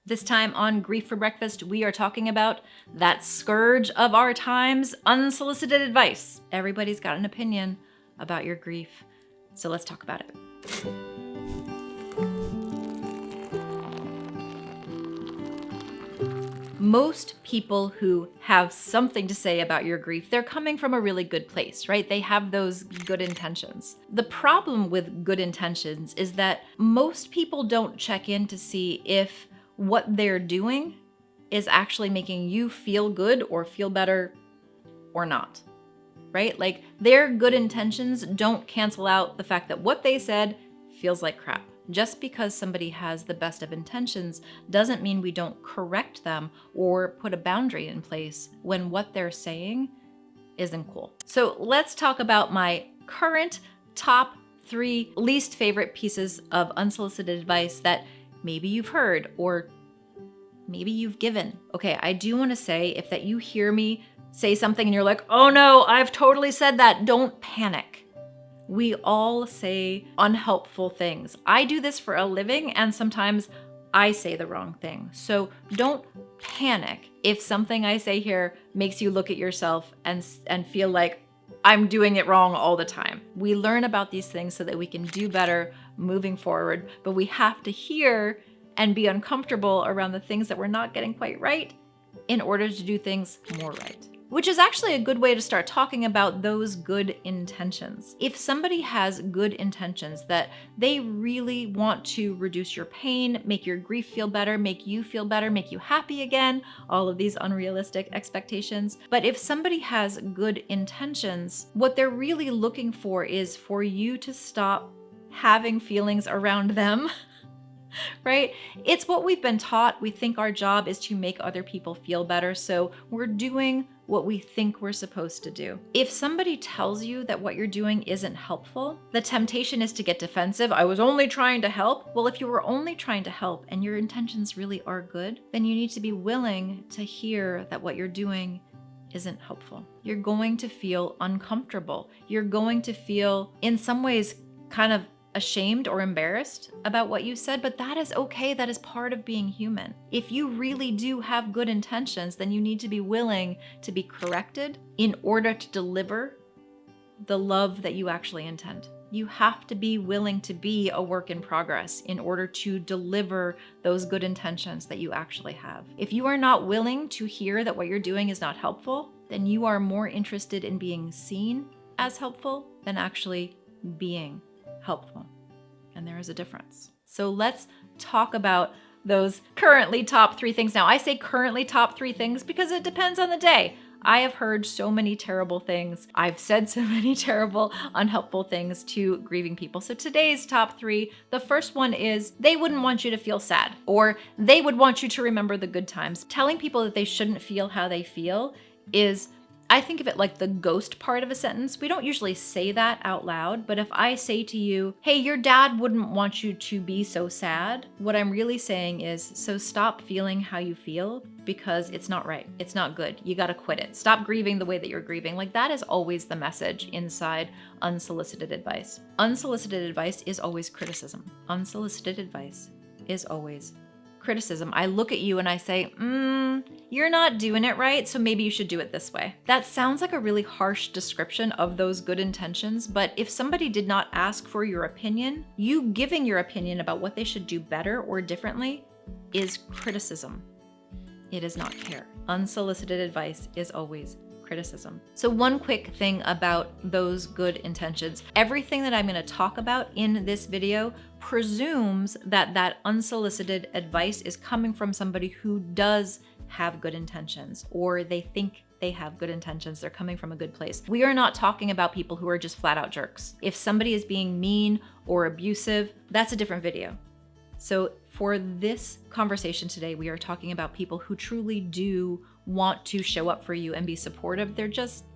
This time on Grief for Breakfast, we are talking about that scourge of our times, unsolicited advice. Everybody's got an opinion about your grief, so let's talk about it. Most people who have something to say about your grief, they're coming from a really good place, right? They have those good intentions. The problem with good intentions is that most people don't check in to see if what they're doing is actually making you feel good or feel better or not, right? Like their good intentions don't cancel out the fact that what they said feels like crap. Just because somebody has the best of intentions doesn't mean we don't correct them or put a boundary in place when what they're saying isn't cool. So let's talk about my current top 3 least favorite pieces of unsolicited advice that maybe you've heard or maybe you've given. Okay, I do want to say if that you hear me say something and you're like, oh no, I've totally said that, don't panic. We all say unhelpful things. I do this for a living and sometimes I say the wrong thing. So don't panic if something I say here makes you look at yourself and feel like I'm doing it wrong all the time. We learn about these things so that we can do better moving forward, but we have to hear and be uncomfortable around the things that we're not getting quite right in order to do things more right. Which is actually a good way to start talking about those good intentions. If somebody has good intentions that they really want to reduce your pain, make your grief feel better, make you feel better, make you happy again, all of these unrealistic expectations. But if somebody has good intentions, what they're really looking for is for you to stop having feelings around them. Right? It's what we've been taught. We think our job is to make other people feel better, so we're doing what we think we're supposed to do. If somebody tells you that what you're doing isn't helpful, the temptation is to get defensive. I was only trying to help. Well, if you were only trying to help and your intentions really are good, then you need to be willing to hear that what you're doing isn't helpful. You're going to feel uncomfortable. You're going to feel, in some ways, kind of ashamed or embarrassed about what you said, but that is okay. That is part of being human. If you really do have good intentions, then you need to be willing to be corrected in order to deliver the love that you actually intend. You have to be willing to be a work in progress in order to deliver those good intentions that you actually have. If you are not willing to hear that what you're doing is not helpful, then you are more interested in being seen as helpful than actually being helpful. And there is a difference. So let's talk about those currently top 3 things. Now, I say currently top 3 things because it depends on the day. I have heard so many terrible things. I've said so many terrible, unhelpful things to grieving people. So today's top 3, the first one is they wouldn't want you to feel sad, or they would want you to remember the good times. Telling people that they shouldn't feel how they feel is, I think of it like the ghost part of a sentence. We don't usually say that out loud, but if I say to you, hey, your dad wouldn't want you to be so sad, what I'm really saying is, so stop feeling how you feel because it's not right. It's not good. You got to quit it. Stop grieving the way that you're grieving. Like that is always the message inside unsolicited advice. Unsolicited advice is always criticism. Unsolicited advice is always criticism. I look at you and I say, you're not doing it right, so maybe you should do it this way. That sounds like a really harsh description of those good intentions, but if somebody did not ask for your opinion, you giving your opinion about what they should do better or differently is criticism. It is not care. Unsolicited advice is always criticism. So one quick thing about those good intentions. Everything that I'm going to talk about in this video presumes that that unsolicited advice is coming from somebody who does have good intentions, or they think they have good intentions. They're coming from a good place. We are not talking about people who are just flat out jerks. If somebody is being mean or abusive, that's a different video. So for this conversation today, we are talking about people who truly do want to show up for you and be supportive. They're just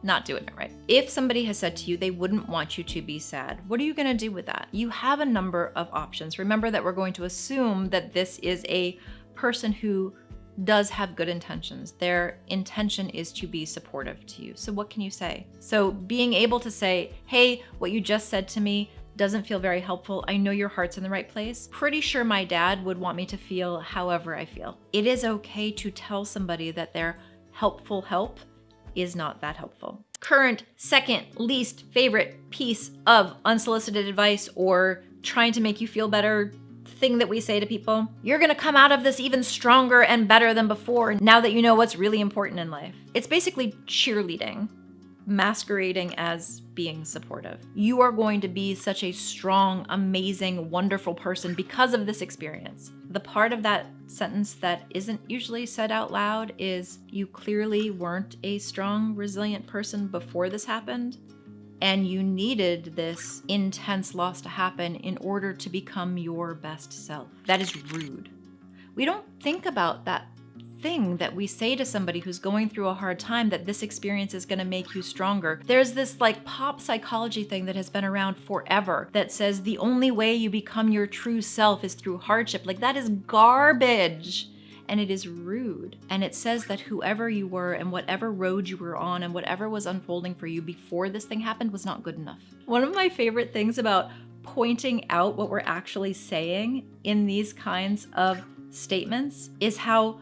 not doing it right. If somebody has said to you they wouldn't want you to be sad, what are you going to do with that? You have a number of options. Remember that we're going to assume that this is a person who does have good intentions. Their intention is to be supportive to you. So what can you say? So being able to say, hey, what you just said to me doesn't feel very helpful. I know your heart's in the right place. Pretty sure my dad would want me to feel however I feel. It is okay to tell somebody that their helpful help is not that helpful. Current second least favorite piece of unsolicited advice or trying to make you feel better thing that we say to people: you're gonna come out of this even stronger and better than before now that you know what's really important in life. It's basically cheerleading masquerading as being supportive. You are going to be such a strong, amazing, wonderful person because of this experience. The part of that sentence that isn't usually said out loud is, you clearly weren't a strong, resilient person before this happened, and you needed this intense loss to happen in order to become your best self. That is rude. We don't think about that thing that we say to somebody who's going through a hard time, that this experience is going to make you stronger. There's this like pop psychology thing that has been around forever that says the only way you become your true self is through hardship. Like, that is garbage. And it is rude. And it says that whoever you were and whatever road you were on and whatever was unfolding for you before this thing happened was not good enough. One of my favorite things about pointing out what we're actually saying in these kinds of statements is how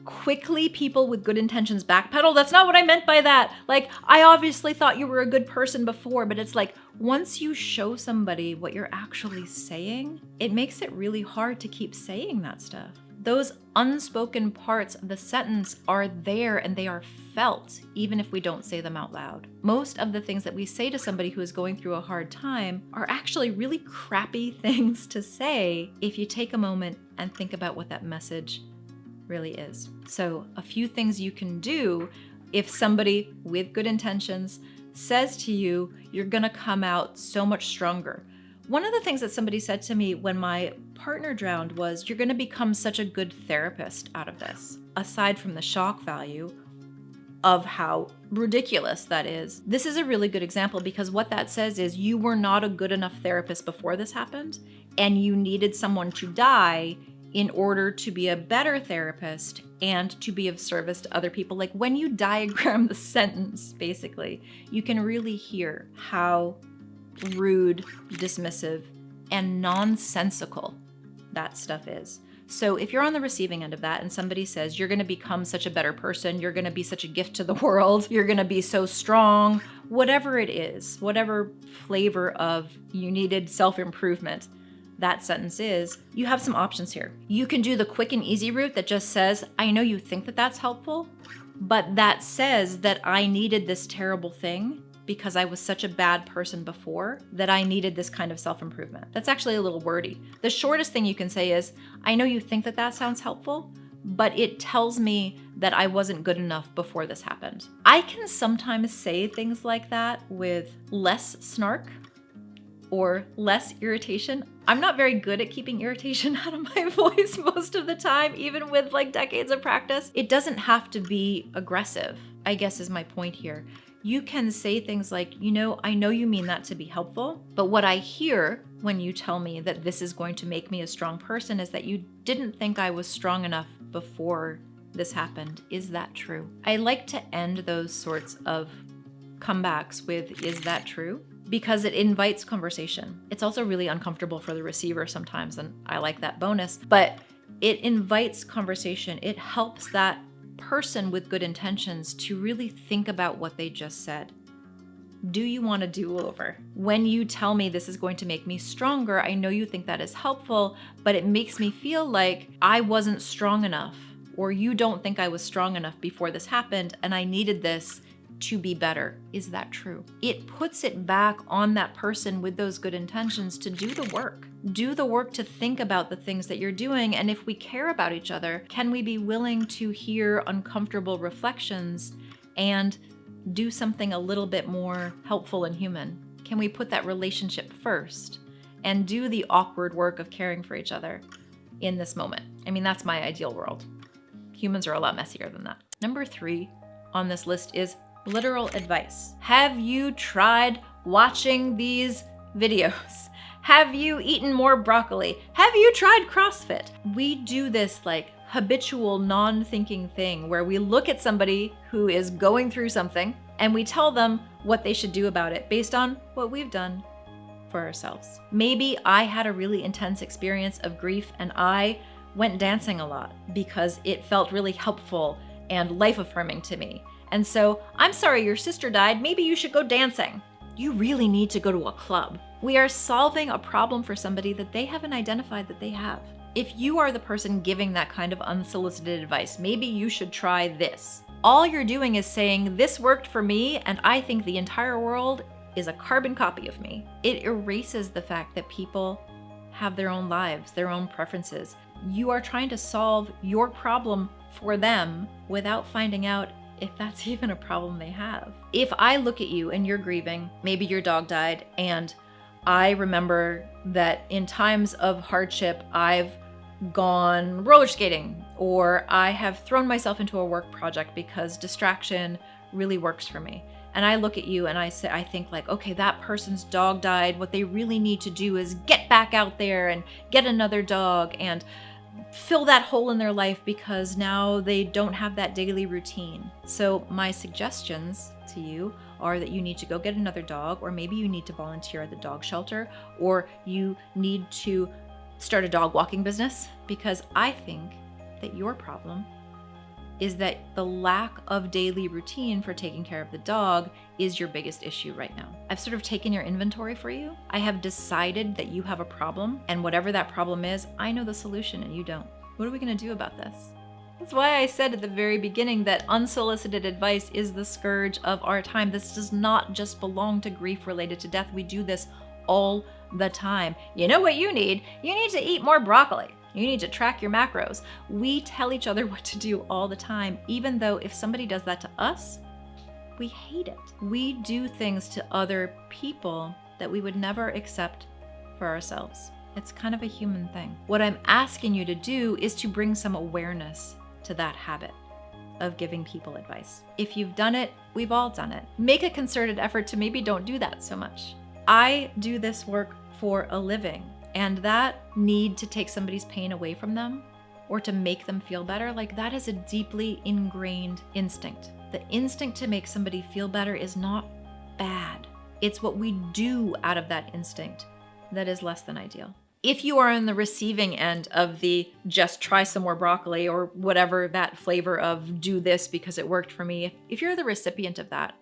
quickly people with good intentions backpedal. That's not what I meant by that. Like, I obviously thought you were a good person before, but it's like, once you show somebody what you're actually saying, it makes it really hard to keep saying that stuff. Those unspoken parts of the sentence are there and they are felt, even if we don't say them out loud. Most of the things that we say to somebody who is going through a hard time are actually really crappy things to say if you take a moment and think about what that message really is. So a few things you can do if somebody with good intentions says to you, you're gonna come out so much stronger. One of the things that somebody said to me when my partner drowned was, you're gonna become such a good therapist out of this. Aside from the shock value of how ridiculous that is, this is a really good example, because what that says is you were not a good enough therapist before this happened, and you needed someone to die in order to be a better therapist and to be of service to other people. Like, when you diagram the sentence, basically, you can really hear how rude, dismissive, and nonsensical that stuff is. So if you're on the receiving end of that and somebody says, you're gonna become such a better person, you're gonna be such a gift to the world, you're gonna be so strong, whatever it is, whatever flavor of you needed self-improvement that sentence is, you have some options here. You can do the quick and easy route that just says, I know you think that that's helpful, but that says that I needed this terrible thing because I was such a bad person before that I needed this kind of self-improvement. That's actually a little wordy. The shortest thing you can say is, I know you think that that sounds helpful, but it tells me that I wasn't good enough before this happened. I can sometimes say things like that with less snark or less irritation. I'm not very good at keeping irritation out of my voice most of the time, even with like decades of practice. It doesn't have to be aggressive, I guess is my point here. You can say things like, I know you mean that to be helpful, but what I hear when you tell me that this is going to make me a strong person is that you didn't think I was strong enough before this happened. Is that true? I like to end those sorts of comebacks with, is that true? Because it invites conversation. It's also really uncomfortable for the receiver sometimes, and I like that bonus, but it invites conversation. It helps that person with good intentions to really think about what they just said. Do you want a do-over? When you tell me this is going to make me stronger, I know you think that is helpful, but it makes me feel like I wasn't strong enough, or you don't think I was strong enough before this happened, and I needed this to be better. Is that true? It puts it back on that person with those good intentions to do the work. Do the work to think about the things that you're doing, and if we care about each other, can we be willing to hear uncomfortable reflections and do something a little bit more helpful and human? Can we put that relationship first and do the awkward work of caring for each other in this moment? I mean, that's my ideal world. Humans are a lot messier than that. Number 3 on this list is literal advice. Have you tried watching these videos? Have you eaten more broccoli? Have you tried CrossFit? We do this like habitual non-thinking thing where we look at somebody who is going through something and we tell them what they should do about it based on what we've done for ourselves. Maybe I had a really intense experience of grief and I went dancing a lot because it felt really helpful and life-affirming to me. And so, I'm sorry your sister died, maybe you should go dancing. You really need to go to a club. We are solving a problem for somebody that they haven't identified that they have. If you are the person giving that kind of unsolicited advice, maybe you should try this. All you're doing is saying, this worked for me, and I think the entire world is a carbon copy of me. It erases the fact that people have their own lives, their own preferences. You are trying to solve your problem for them without finding out if that's even a problem they have. If I look at you and you're grieving, maybe your dog died, and I remember that in times of hardship, I've gone roller skating, or I have thrown myself into a work project because distraction really works for me. And I look at you and I think like, okay, that person's dog died. What they really need to do is get back out there and get another dog and fill that hole in their life because now they don't have that daily routine. So my suggestions to you are that you need to go get another dog, or maybe you need to volunteer at the dog shelter, or you need to start a dog walking business, because I think that your problem is that the lack of daily routine for taking care of the dog is your biggest issue right now. I've sort of taken your inventory for you. I have decided that you have a problem, and whatever that problem is, I know the solution and you don't. What are we gonna do about this? That's why I said at the very beginning that unsolicited advice is the scourge of our time. This does not just belong to grief related to death. We do this all the time. You know what you need? You need to eat more broccoli. You need to track your macros. We tell each other what to do all the time, even though if somebody does that to us, we hate it. We do things to other people that we would never accept for ourselves. It's kind of a human thing. What I'm asking you to do is to bring some awareness to that habit of giving people advice. If you've done it, we've all done it. Make a concerted effort to maybe don't do that so much. I do this work for a living, and that need to take somebody's pain away from them or to make them feel better, like that is a deeply ingrained instinct. The instinct to make somebody feel better is not bad. It's what we do out of that instinct that is less than ideal. If you are on the receiving end of the just try some more broccoli or whatever that flavor of do this because it worked for me, if you're the recipient of that,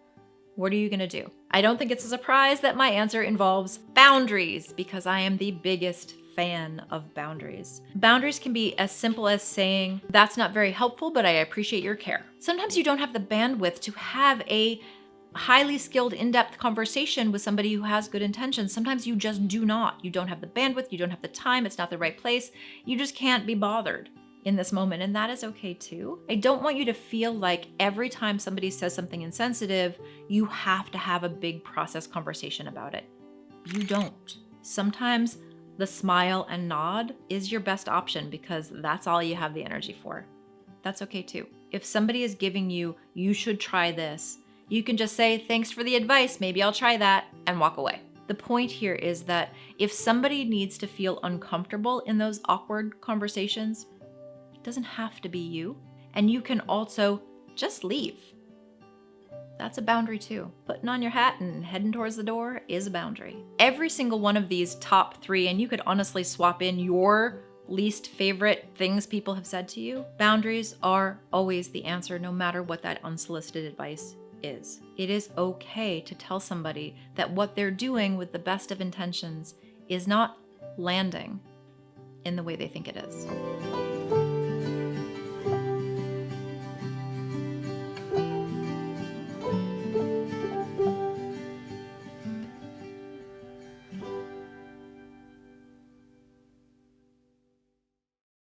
what are you gonna do? I don't think it's a surprise that my answer involves boundaries, because I am the biggest fan of boundaries. Boundaries can be as simple as saying, that's not very helpful, but I appreciate your care. Sometimes you don't have the bandwidth to have a highly skilled, in-depth conversation with somebody who has good intentions. Sometimes you just do not. You don't have the bandwidth, you don't have the time, it's not the right place. You just can't be bothered in this moment, and that is okay too. I don't want you to feel like every time somebody says something insensitive, you have to have a big process conversation about it. You don't. Sometimes the smile and nod is your best option because that's all you have the energy for. That's okay too. If somebody is giving you, you should try this, you can just say, thanks for the advice, maybe I'll try that, and walk away. The point here is that if somebody needs to feel uncomfortable in those awkward conversations, it doesn't have to be you. And you can also just leave. That's a boundary too. Putting on your hat and heading towards the door is a boundary. Every single one of these top 3, and you could honestly swap in your least favorite things people have said to you, boundaries are always the answer, no matter what that unsolicited advice is. It is okay to tell somebody that what they're doing with the best of intentions is not landing in the way they think it is.